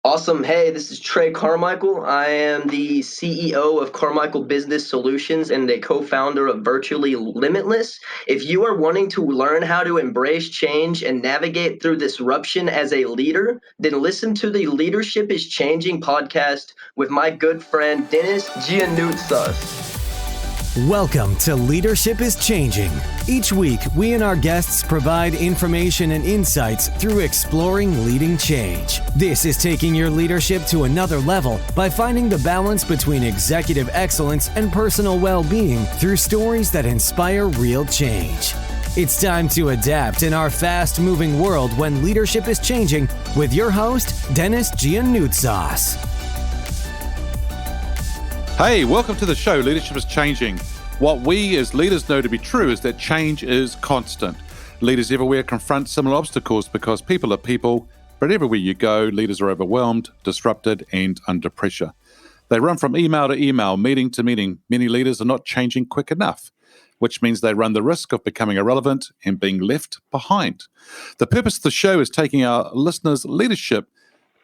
Awesome. Hey, this is Trey Carmichael. I am the CEO of Carmichael Business Solutions and a co-founder of Virtually Limitless. If you are wanting to learn how to embrace change and navigate through disruption as a leader, then listen to the Leadership is Changing podcast with my good friend Dennis Giannoutsas. Welcome to Leadership is Changing. Each week, we and our guests provide information and insights through exploring leading change. This is taking your leadership to another level by finding the balance between executive excellence and personal well-being through stories that inspire real change. It's time to adapt in our fast-moving world when leadership is changing with your host, Dennis Giannoutsas. Hey, welcome to the show, Leadership is Changing. What we as leaders know to be true is that change is constant. Leaders everywhere confront similar obstacles because people are people, but everywhere you go, leaders are overwhelmed, disrupted, and under pressure. They run from email to email, meeting to meeting. Many leaders are not changing quick enough, which means they run the risk of becoming irrelevant and being left behind. The purpose of the show is taking our listeners' leadership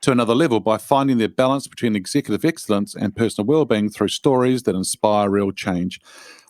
to another level by finding their balance between executive excellence and personal well-being through stories that inspire real change.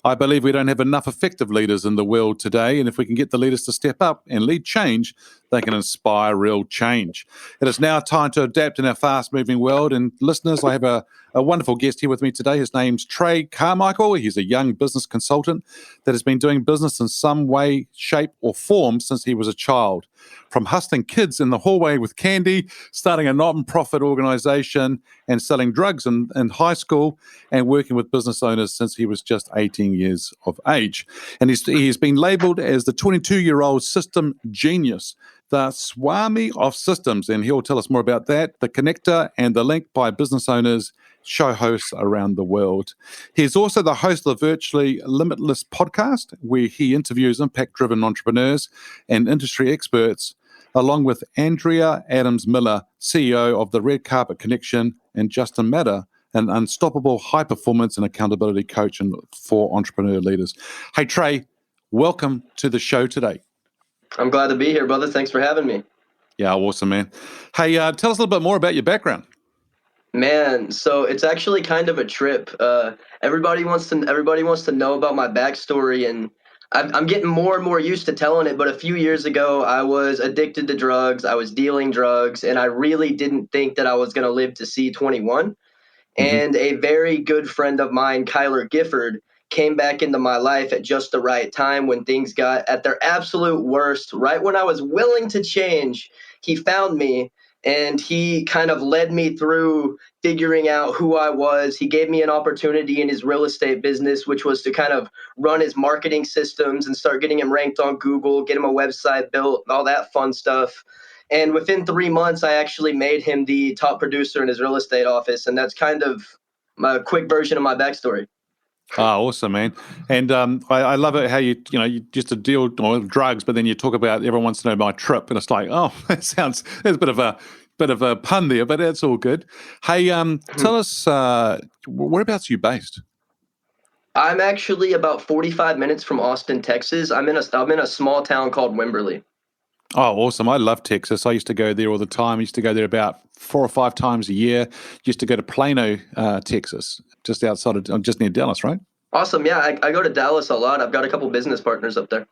I believe we don't have enough effective leaders in the world today, and if we can get the leaders to step up and lead change, they can inspire real change. It is now time to adapt in our fast-moving world, and listeners, I have a wonderful guest here with me today. His name's Trey Carmichael. He's a young business consultant that has been doing business in some way, shape, or form since he was a child. From hustling kids in the hallway with candy, starting a non-profit organization, and selling drugs in high school, and working with business owners since he was just 18 years of age. And he's been labeled as the 22-year-old system genius, the Swami of systems, and he'll tell us more about that, the connector and the link by business owners, show hosts around the world. He's also the host of the Virtually Limitless Podcast, where he interviews impact-driven entrepreneurs and industry experts, along with Andrea Adams-Miller, CEO of the Red Carpet Connection, and Justin Matter, an unstoppable high-performance and accountability coach for entrepreneur leaders. Hey, Trey, welcome to the show today. I'm glad to be here, brother. Thanks for having me. Yeah, awesome, man. Hey, tell us a little bit more about your background. Man, so it's actually kind of a trip. Everybody wants to know about my backstory, and I'm getting more and more used to telling it. But a few years ago, I was addicted to drugs. I was dealing drugs, and I really didn't think that I was going to live to see 21. And a very good friend of mine, Kyler Gifford, came back into my life at just the right time when things got at their absolute worst. Right when I was willing to change, he found me. And he kind of led me through figuring out who I was. He gave me an opportunity in his real estate business, which was to kind of run his marketing systems and start getting him ranked on Google, get him a website built, all that fun stuff. And within 3 months, I actually made him the top producer in his real estate office. And that's kind of my quick version of my backstory. Oh, awesome, man. And I love it how you just to deal with drugs, but then you talk about everyone wants to know my trip, and it's like, oh, there's a bit of a pun there, but that's all good. Hey, tell us, whereabouts are you based? I'm actually about 45 minutes from Austin, Texas. I'm in a small town called Wimberley. Oh, awesome. I love Texas. I used to go there all the time. I used to go there about 4 or 5 times a year. Used to go to Plano, Texas, just near Dallas, right? Awesome. Yeah, I go to Dallas a lot. I've got a couple business partners up there.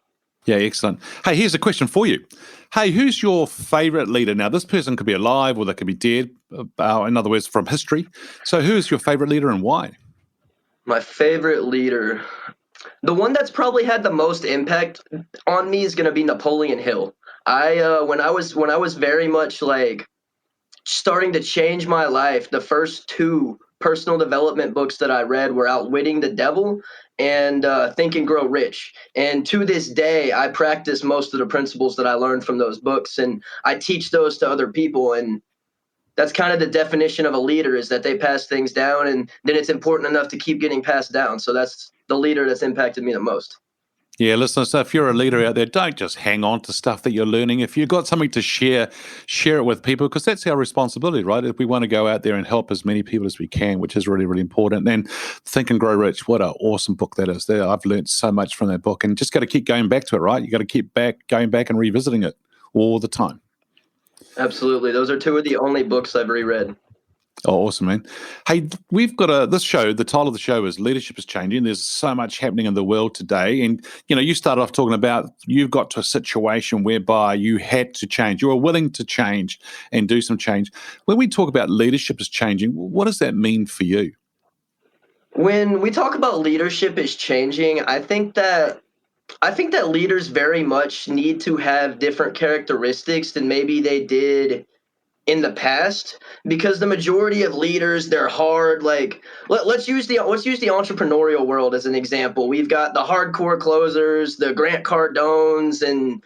Yeah, excellent. Hey, here's a question for you. Hey, who's your favorite leader? Now, this person could be alive or they could be dead, in other words, from history. So who's your favorite leader and why? My favorite leader, the one that's probably had the most impact on me is going to be Napoleon Hill. When I was very much like starting to change my life, the first 2 personal development books that I read were Outwitting the Devil and Think and Grow Rich. And to this day, I practice most of the principles that I learned from those books, and I teach those to other people. And that's kind of the definition of a leader, is that they pass things down, and then it's important enough to keep getting passed down. So that's the leader that's impacted me the most. Yeah, listen, so if you're a leader out there, don't just hang on to stuff that you're learning. If you've got something to share it with people, because that's our responsibility, right? If we want to go out there and help as many people as we can, which is really, really important. And Think and Grow Rich, what an awesome book that is. I've learned so much from that book, and just got to keep going back to it, right? You got to keep going back and revisiting it all the time. Absolutely. Those are two of the only books I've reread. Oh, awesome, man. Hey, we've got this show, the title of the show is Leadership is Changing. There's so much happening in the world today. And, you started off talking about you've got to a situation whereby you had to change. You were willing to change and do some change. When we talk about leadership is changing, what does that mean for you? When we talk about leadership is changing, I think that leaders very much need to have different characteristics than maybe they did in the past, because the majority of leaders, they're hard. Like, let's use the entrepreneurial world as an example. We've got the hardcore closers, the Grant Cardones, and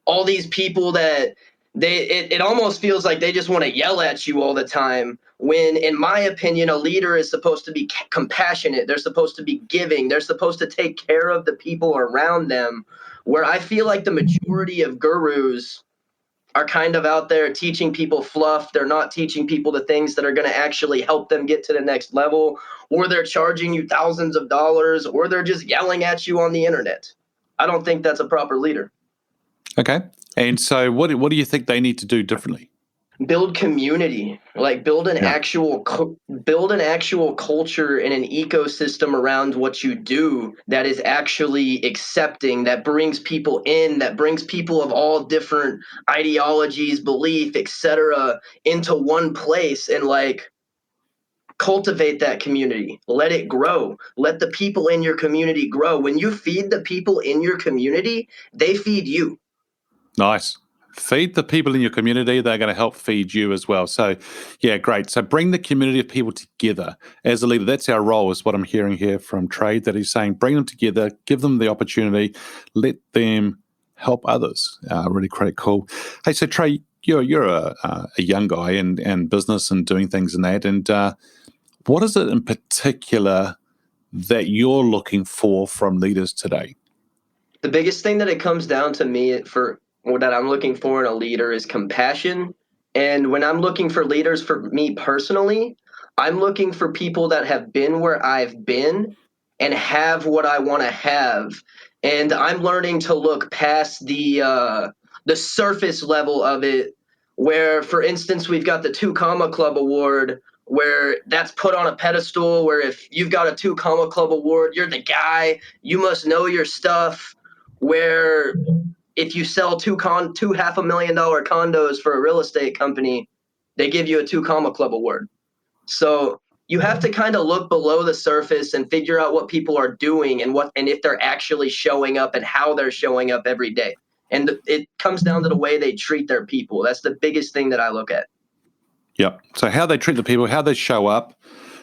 all these people that it almost feels like they just want to yell at you all the time, when in my opinion a leader is supposed to be compassionate, they're supposed to be giving, they're supposed to take care of the people around them, where I feel like the majority of gurus are kind of out there teaching people fluff. They're not teaching people the things that are going to actually help them get to the next level, or they're charging you thousands of dollars, or they're just yelling at you on the internet. I don't think that's a proper leader. Okay. And so what do you think they need to do differently? Build community, like build an Yeah. actual culture and an ecosystem around what you do that is actually accepting, that brings people in, that brings people of all different ideologies, belief, etc. into one place, and like cultivate that community, let it grow, let the people in your community grow. When you feed the people in your community, they feed you. Nice. Feed the people in your community. They're going to help feed you as well. So, yeah, great. So bring the community of people together as a leader. That's our role, is what I'm hearing here from Trey, that he's saying bring them together, give them the opportunity, let them help others. Really quite cool. Hey, so Trey, you're a young guy in business and doing things in that. And what is it in particular that you're looking for from leaders today? The biggest thing that it comes down to me for or that I'm looking for in a leader is compassion. And when I'm looking for leaders, for me personally, I'm looking for people that have been where I've been and have what I want to have. And I'm learning to look past the surface level of it, where, for instance, we've got the Two Comma Club Award, where that's put on a pedestal, where if you've got a Two Comma Club Award, you're the guy, you must know your stuff, where if you sell two $500,000 condos for a real estate company, they give you a Two Comma Club Award. So you have to kind of look below the surface and figure out what people are doing, and if they're actually showing up and how they're showing up every day. And it comes down to the way they treat their people. That's the biggest thing that I look at. Yep. So how they treat the people, how they show up,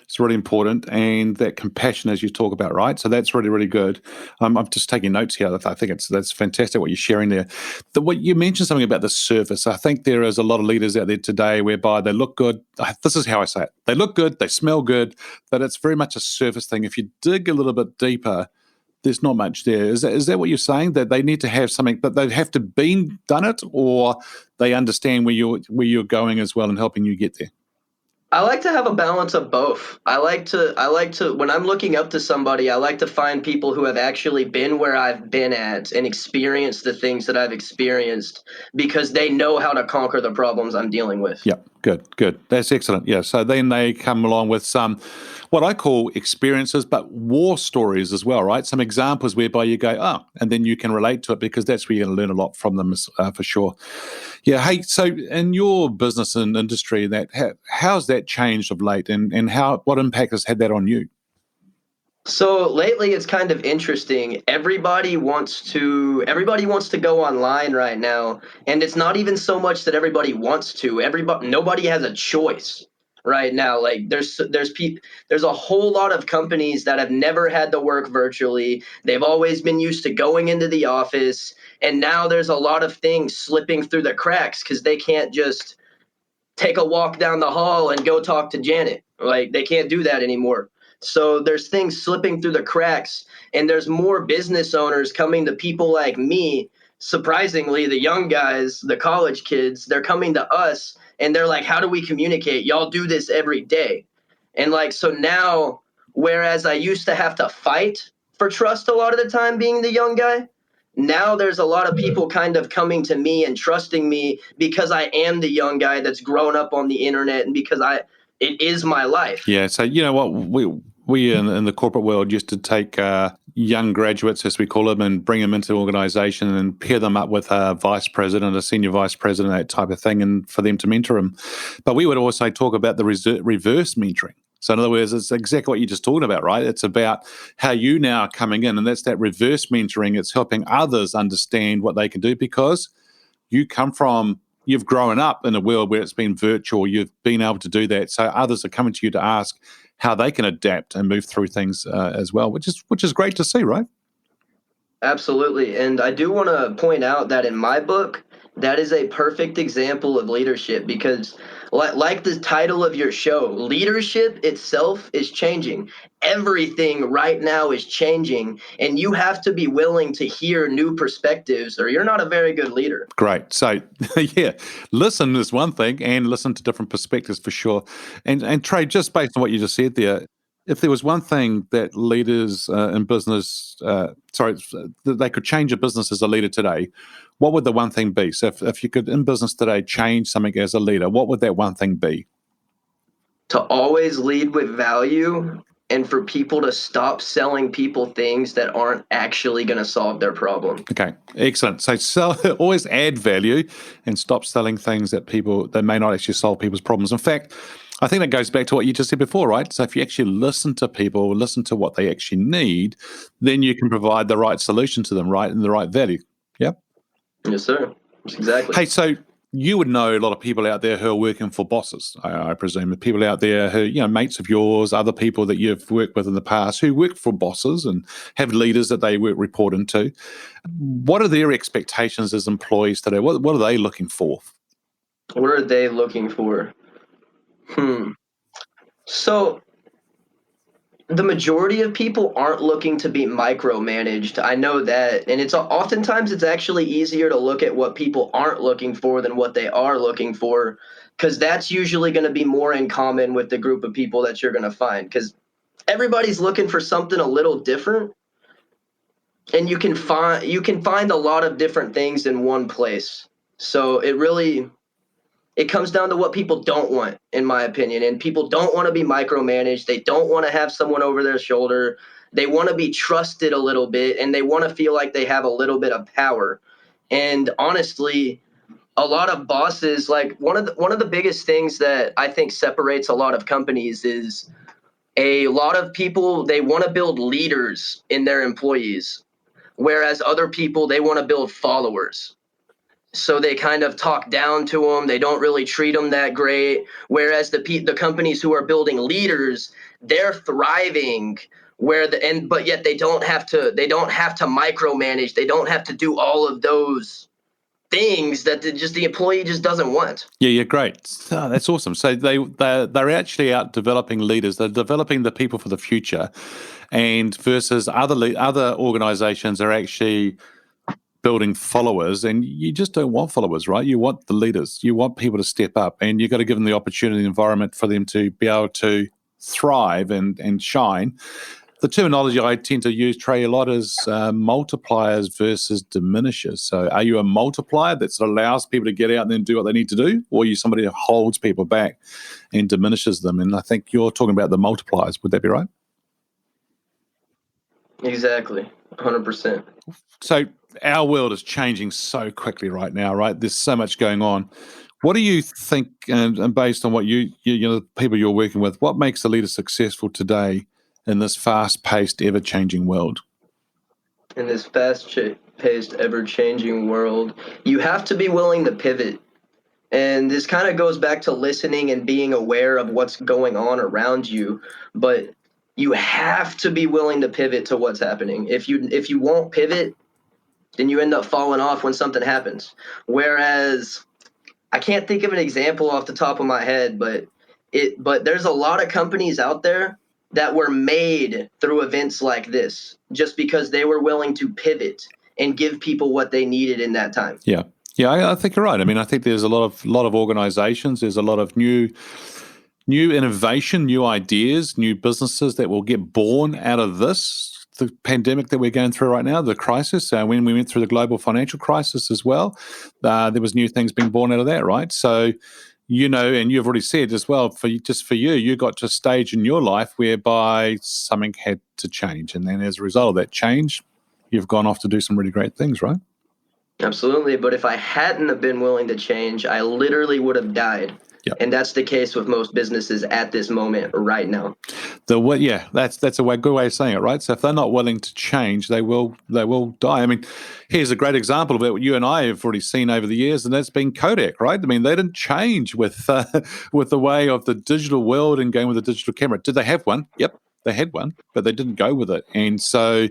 it's really important, and that compassion, as you talk about, right? So that's really, really good. I'm just taking notes here. I think that's fantastic what you're sharing there. What you mentioned something about the surface. I think there is a lot of leaders out there today whereby they look good. This is how I say it. They look good, they smell good, but it's very much a surface thing. If you dig a little bit deeper, there's not much there. Is that what you're saying? That they need to have something, that they have to done it, or they understand where you're going as well and helping you get there? I like to have a balance of both. I like to when I'm looking up to somebody, I like to find people who have actually been where I've been at and experienced the things that I've experienced, because they know how to conquer the problems I'm dealing with. Yeah, good. That's excellent. Yeah, so then they come along with some, what I call experiences, but war stories as well, right? Some examples whereby you go, oh, and then you can relate to it, because that's where you're going to learn a lot from them, for sure. Yeah. Hey, so in your business and industry, how's that changed of late, and what impact has had that on you? So lately it's kind of interesting. Everybody wants to go online right now, and it's not even so much that everybody wants to. Nobody has a choice right now. Like there's a whole lot of companies that have never had to work virtually. They've always been used to going into the office, and now there's a lot of things slipping through the cracks because they can't just take a walk down the hall and go talk to Janet. Like, they can't do that anymore. So there's things slipping through the cracks, and there's more business owners coming to people like me. Surprisingly, the young guys, the college kids, they're coming to us and they're like, how do we communicate? Y'all do this every day. And like, so now, whereas I used to have to fight for trust a lot of the time being the young guy, now there's a lot of people kind of coming to me and trusting me because I am the young guy that's grown up on the internet, and because it is my life. Yeah. So, you know what, we in the corporate world used to take young graduates, as we call them, and bring them into the organization and pair them up with a vice president, a senior vice president, that type of thing, and for them to mentor them. But we would also talk about the reverse mentoring. So in other words, it's exactly what you're just talking about, right? It's about how you now are coming in, and that's that reverse mentoring. It's helping others understand what they can do, because you've grown up in a world where it's been virtual. You've been able to do that. So others are coming to you to ask how they can adapt and move through things as well, which is great to see, right? Absolutely. And I do want to point out that in my book, that is a perfect example of leadership, because like the title of your show, leadership itself is changing. Everything right now is changing, and you have to be willing to hear new perspectives, or you're not a very good leader. Great. So, yeah, listen is one thing, and listen to different perspectives for sure. And Trey, just based on what you just said there, if there was one thing that leaders in business, that they could change a business as a leader today, what would the one thing be? So if you could, in business today, change something as a leader, what would that one thing be? To always lead with value, and for people to stop selling people things that aren't actually going to solve their problem. Okay, excellent. So always add value and stop selling things that may not actually solve people's problems. In fact, I think that goes back to what you just said before, right? So if you actually listen to people, listen to what they actually need, then you can provide the right solution to them, right, and the right value. Yeah? Yes, sir. Exactly. Hey, so you would know a lot of people out there who are working for bosses, I presume. The people out there who, mates of yours, other people that you've worked with in the past who work for bosses and have leaders that they report into. What are their expectations as employees today? What are they looking for? What are they looking for? So the majority of people aren't looking to be micromanaged. I know that. And oftentimes it's actually easier to look at what people aren't looking for than what they are looking for, because that's usually going to be more in common with the group of people that you're going to find, because everybody's looking for something a little different. And you can find a lot of different things in one place. So it comes down to what people don't want, in my opinion. And people don't want to be micromanaged. They don't want to have someone over their shoulder. They want to be trusted a little bit, and they want to feel like they have a little bit of power. And honestly, a lot of bosses, like one of the biggest things that I think separates a lot of companies is a lot of people, they want to build leaders in their employees, whereas other people, they want to build followers. So they kind of talk down to them. They don't really treat them that great. Whereas the companies who are building leaders, they're thriving. But yet they don't have to micromanage. They don't have to do all of those things that the employee just doesn't want. Yeah, great. Oh, that's awesome. So they're actually out developing leaders. They're developing the people for the future, and versus other organizations are actually building followers, and you just don't want followers, right? You want the leaders. You want people to step up, and you've got to give them the opportunity and environment for them to be able to thrive and shine. The terminology I tend to use, Trey, a lot is multipliers versus diminishers. So are you a multiplier that allows people to get out and then do what they need to do, or are you somebody that holds people back and diminishes them? And I think you're talking about the multipliers. Would that be right? Exactly. 100%. So our world is changing so quickly right now, right? There's so much going on. What do you think, and based on what you the people you're working with, what makes a leader successful today in this fast-paced, ever-changing world? In this fast-paced, ever-changing world, you have to be willing to pivot. And this kind of goes back to listening and being aware of what's going on around you. But you have to be willing to pivot to what's happening. If you won't pivot, then you end up falling off when something happens. Whereas I can't think of an example off the top of my head, but there's a lot of companies out there that were made through events like this, just because they were willing to pivot and give people what they needed in that time. Yeah, I think you're right. I mean, I think there's a lot of organizations. There's a lot of new innovation, new ideas, new businesses that will get born out of this the pandemic that we're going through right now, the crisis, when we went through the global financial crisis as well, there was new things being born out of that, right? So, and you've already said as well, for you got to a stage in your life whereby something had to change. And then as a result of that change, you've gone off to do some really great things, right? Absolutely. But if I hadn't have been willing to change, I literally would have died. Yep. And that's the case with most businesses at this moment right now. That's a good way of saying it, right? So if they're not willing to change, they will die. I mean, here's a great example of it. What you and I have already seen over the years, and that's been Kodak, right? I mean, they didn't change with the way of the digital world and going with the digital camera. Did they have one? Yep, they had one, but they didn't go with it, and so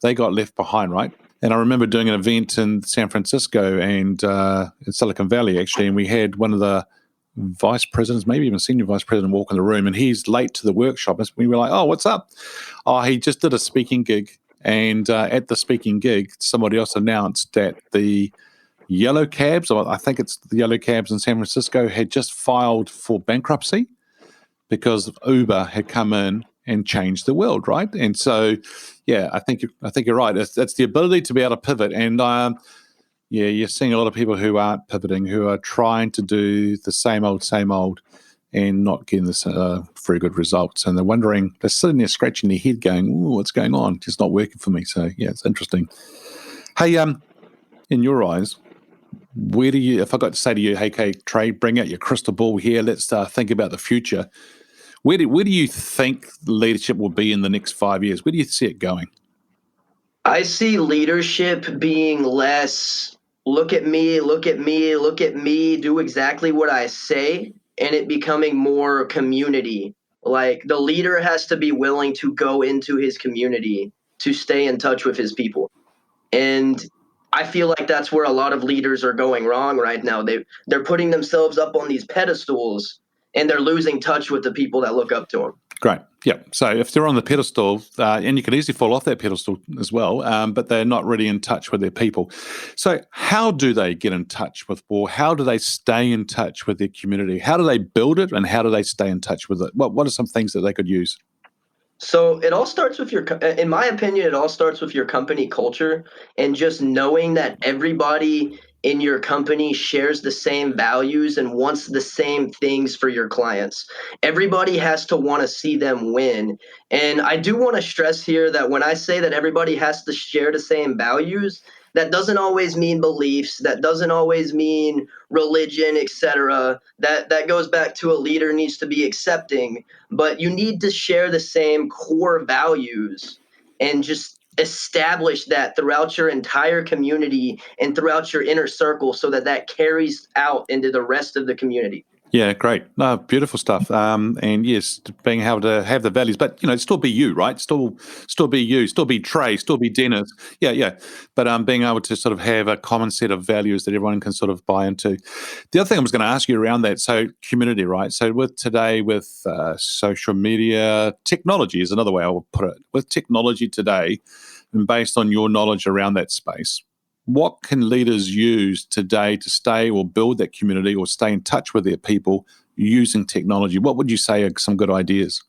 they got left behind, right? And I remember doing an event in San Francisco and in Silicon Valley, actually, and we had one of the vice presidents, maybe even senior vice president, walk in the room, and he's late to the workshop. And we were like, "Oh, what's up?" "Oh, he just did a speaking gig, and at the speaking gig, somebody else announced that the yellow cabs, or I think it's the yellow cabs in San Francisco, had just filed for bankruptcy because Uber had come in and changed the world, right?" And so, yeah, I think you're right. That's the ability to be able to pivot, and you're seeing a lot of people who aren't pivoting, who are trying to do the same old, and not getting this very good results. And they're wondering, they're sitting there scratching their head going, "Ooh, what's going on? It's not working for me." So, yeah, it's interesting. Hey, in your eyes, where do you, if I got to say to you, "Hey, Trey, bring out your crystal ball here. Let's think about the future." Where do you think leadership will be in the next 5 years? Where do you see it going? I see leadership being less, look at me, do exactly what I say, and it becoming more community. Like the leader has to be willing to go into his community to stay in touch with his people. And I feel like that's where a lot of leaders are going wrong right now. They're putting themselves up on these pedestals and they're losing touch with the people that look up to them. Great. Yeah. So if they're on the pedestal, and you can easily fall off that pedestal as well, but they're not really in touch with their people. So how do they get in touch with, or how do they stay in touch with their community? How do they build it, and how do they stay in touch with it? What are some things that they could use? So it all starts with in my opinion, it all starts with your company culture and just knowing that everybody in your company shares the same values and wants the same things for your clients. Everybody has to want to see them win. And I do want to stress here that when I say that everybody has to share the same values, that doesn't always mean beliefs, that doesn't always mean religion, etc. That goes back to a leader needs to be accepting, but you need to share the same core values and just establish that throughout your entire community and throughout your inner circle so that carries out into the rest of the community. Yeah, great. No, beautiful stuff. And yes, being able to have the values, but still be you, right? Still be you, still be Trey, still be Dennis. Yeah. But being able to sort of have a common set of values that everyone can sort of buy into. The other thing I was going to ask you around that, so community, right? So with social media, technology is another way I would put it. With technology today, and based on your knowledge around that space, what can leaders use today to stay or build that community or stay in touch with their people using technology? What would you say are some good ideas?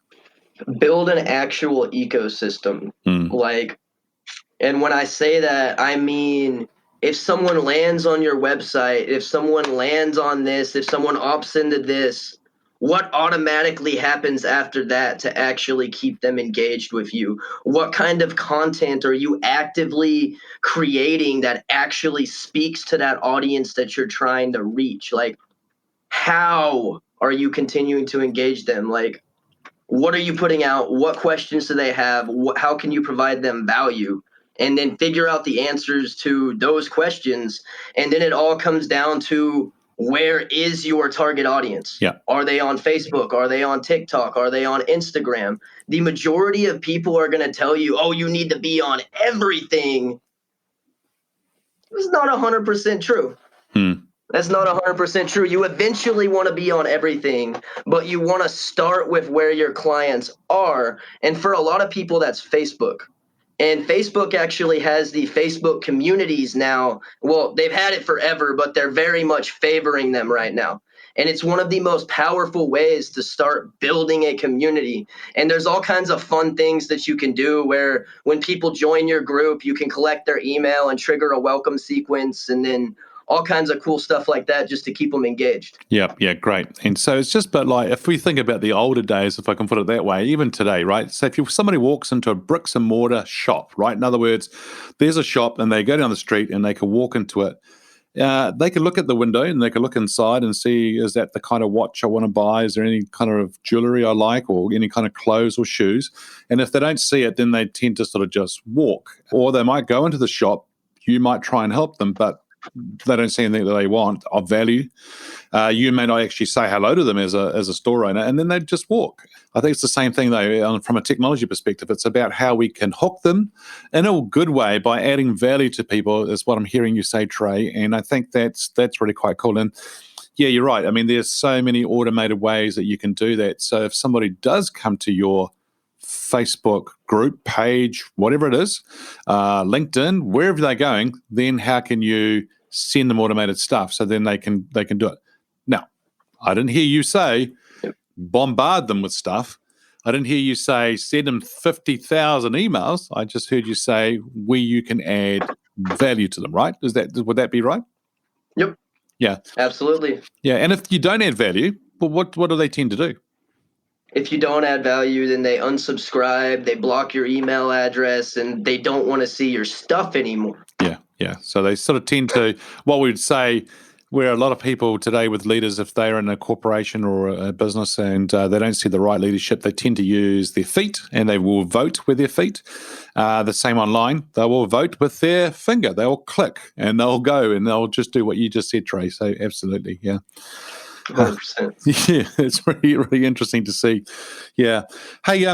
Build an actual ecosystem. And when I say that, I mean, if someone lands on your website, if someone lands on this, if someone opts into this, what automatically happens after that to actually keep them engaged with you? What kind of content are you actively creating that actually speaks to that audience that you're trying to reach? Like, how are you continuing to engage them? Like, what are you putting out? What questions do they have? How can you provide them value? And then figure out the answers to those questions. And then it all comes down to, where is your target audience? Yeah. Are they on Facebook? Are they on TikTok? Are they on Instagram? The majority of people are going to tell you, oh, you need to be on everything. It's not 100% true. That's not 100% true. You eventually want to be on everything, but you want to start with where your clients are. And for a lot of people, that's Facebook. And Facebook actually has the Facebook communities now. Well, they've had it forever, but they're very much favoring them right now. And it's one of the most powerful ways to start building a community. And there's all kinds of fun things that you can do where when people join your group, you can collect their email and trigger a welcome sequence, and then all kinds of cool stuff like that just to keep them engaged. Yeah, great. And so it's just, but like, if we think about the older days, if I can put it that way, even today, right? So if somebody walks into a bricks and mortar shop, right? In other words, there's a shop and they go down the street and they can walk into it. They can look at the window and they can look inside and see, is that the kind of watch I want to buy? Is there any kind of jewelry I like, or any kind of clothes or shoes? And if they don't see it, then they tend to sort of just walk. Or they might go into the shop. You might try and help them, but they don't see anything that they want of value. You may not actually say hello to them as a store owner, and then they just walk. I think it's the same thing, though, from a technology perspective. It's about how we can hook them in a good way by adding value to people, is what I'm hearing you say, Trey. And I think that's really quite cool. And yeah, you're right. I mean, there's so many automated ways that you can do that. So if somebody does come to your Facebook group, page, whatever it is, LinkedIn, wherever they're going, then how can you send them automated stuff so then they can do it? Now, I didn't hear you say bombard them with stuff. I didn't hear you say send them 50,000 emails. I just heard you say where you can add value to them, right? Would that be right? Yep. Yeah. Absolutely. Yeah. And if you don't add value, well, what do they tend to do? If you don't add value, then they unsubscribe, they block your email address, and they don't want to see your stuff anymore. Yeah. So they sort of tend to, what we would say, where a lot of people today with leaders, if they're in a corporation or a business and they don't see the right leadership, they tend to use their feet, and they will vote with their feet. The same online, they will vote with their finger. They'll click and they'll go and they'll just do what you just said, Trey. So absolutely, yeah. 100%. Yeah, it's really, really interesting to see. Yeah. Hey,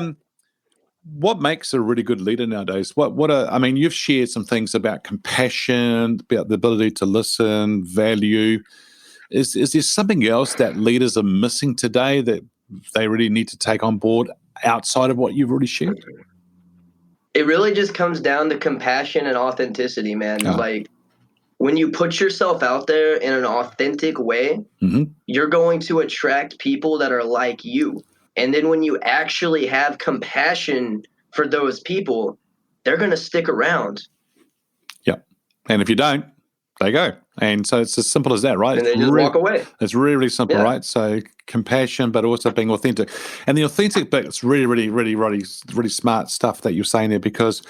what makes a really good leader nowadays? I mean, you've shared some things about compassion, about the ability to listen, value. Is there something else that leaders are missing today that they really need to take on board outside of what you've already shared? It really just comes down to compassion and authenticity, man. Like, when you put yourself out there in an authentic way, you're going to attract people that are like you. And then when you actually have compassion for those people, they're going to stick around. Yeah. And if you don't, they go. And so it's as simple as that, right? And they just walk away. It's really, really simple, right? So compassion, but also being authentic. And the authentic bit is really, really, really, really, really smart stuff that you're saying there, because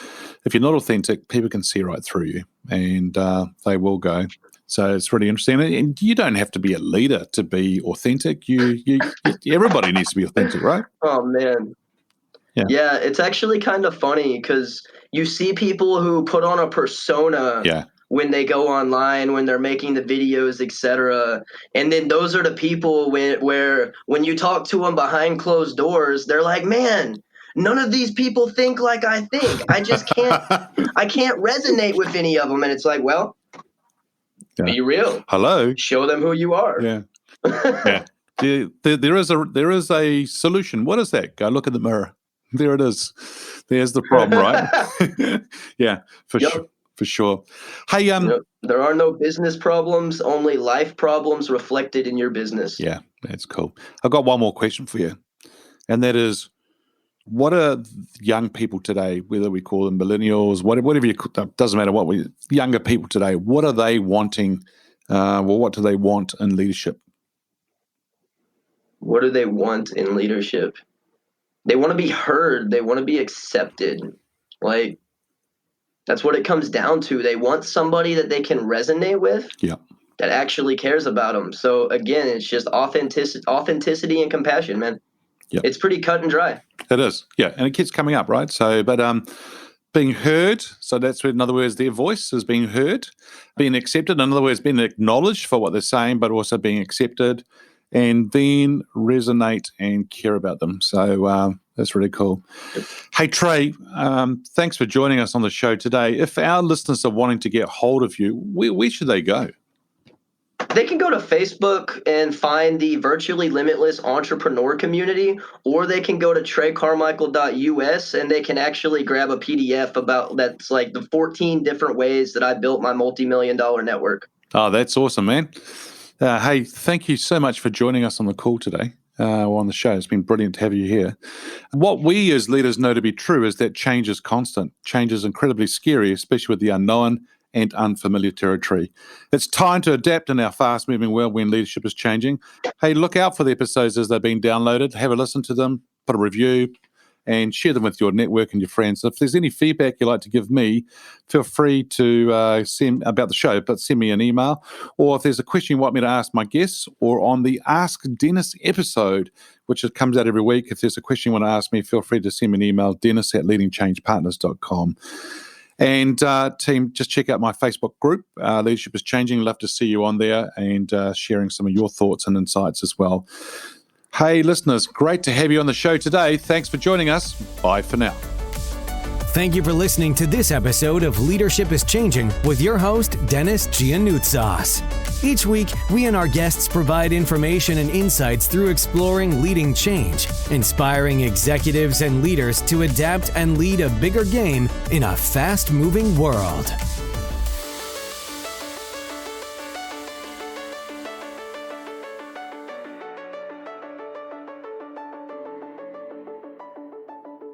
if you're not authentic, people can see right through you, and they will go. So it's really interesting. And you don't have to be a leader to be authentic. Everybody needs to be authentic, right? Oh, man. Yeah, it's actually kind of funny because you see people who put on a persona when they go online, when they're making the videos, etc. And then those are the people where when you talk to them behind closed doors, they're like, man, none of these people think like I think. I just can't I can't resonate with any of them. And it's like, well, be real. Hello. Show them who you are. Yeah. Yeah. There is a solution. What is that? Go look in the mirror. There it is. There's the problem, right? Yeah, for sure. Hey, there are no business problems, only life problems reflected in your business. Yeah, that's cool. I've got one more question for you, and that is, what are young people today, whether we call them millennials, whatever you doesn't matter what younger people today, what are they wanting? What do they want in leadership? What do they want in leadership? They want to be heard. They want to be accepted. Like, that's what it comes down to. They want somebody that they can resonate with. Yeah. That actually cares about them. So again, it's just authenticity and compassion, man. Yep. It's pretty cut and dry. It is, yeah, and it keeps coming up, right? So, but being heard, so that's in other words, their voice is being heard, being accepted, in other words, being acknowledged for what they're saying, but also being accepted, and then resonate and care about them. So that's really cool. Hey, Trey, thanks for joining us on the show today. If our listeners are wanting to get hold of you, where should they go? They can go to Facebook and find the Virtually Limitless Entrepreneur Community, or they can go to treycarmichael.us and they can actually grab a PDF about that's like the 14 different ways that I built my multi-million-dollar network. Oh, that's awesome, man. Hey, thank you so much for joining us on the call today, on the show. It's been brilliant to have you here. What we as leaders know to be true is that change is constant. Change is incredibly scary, especially with the unknown and unfamiliar territory. It's time to adapt in our fast-moving world when leadership is changing. Hey, look out for the episodes as they're being downloaded. Have a listen to them, put a review, and share them with your network and your friends. If there's any feedback you'd like to give me, feel free to send about the show, but send me an email. Or if there's a question you want me to ask my guests, or on the Ask Dennis episode, which comes out every week, if there's a question you want to ask me, feel free to send me an email, dennis@leadingchangepartners.com. And team, just check out my Facebook group, Leadership is Changing. Love to see you on there and sharing some of your thoughts and insights as well. Hey, listeners, great to have you on the show today. Thanks for joining us. Bye for now. Thank you for listening to this episode of Leadership is Changing with your host, Dennis Giannoutsas. Each week, we and our guests provide information and insights through exploring leading change, inspiring executives and leaders to adapt and lead a bigger game in a fast-moving world.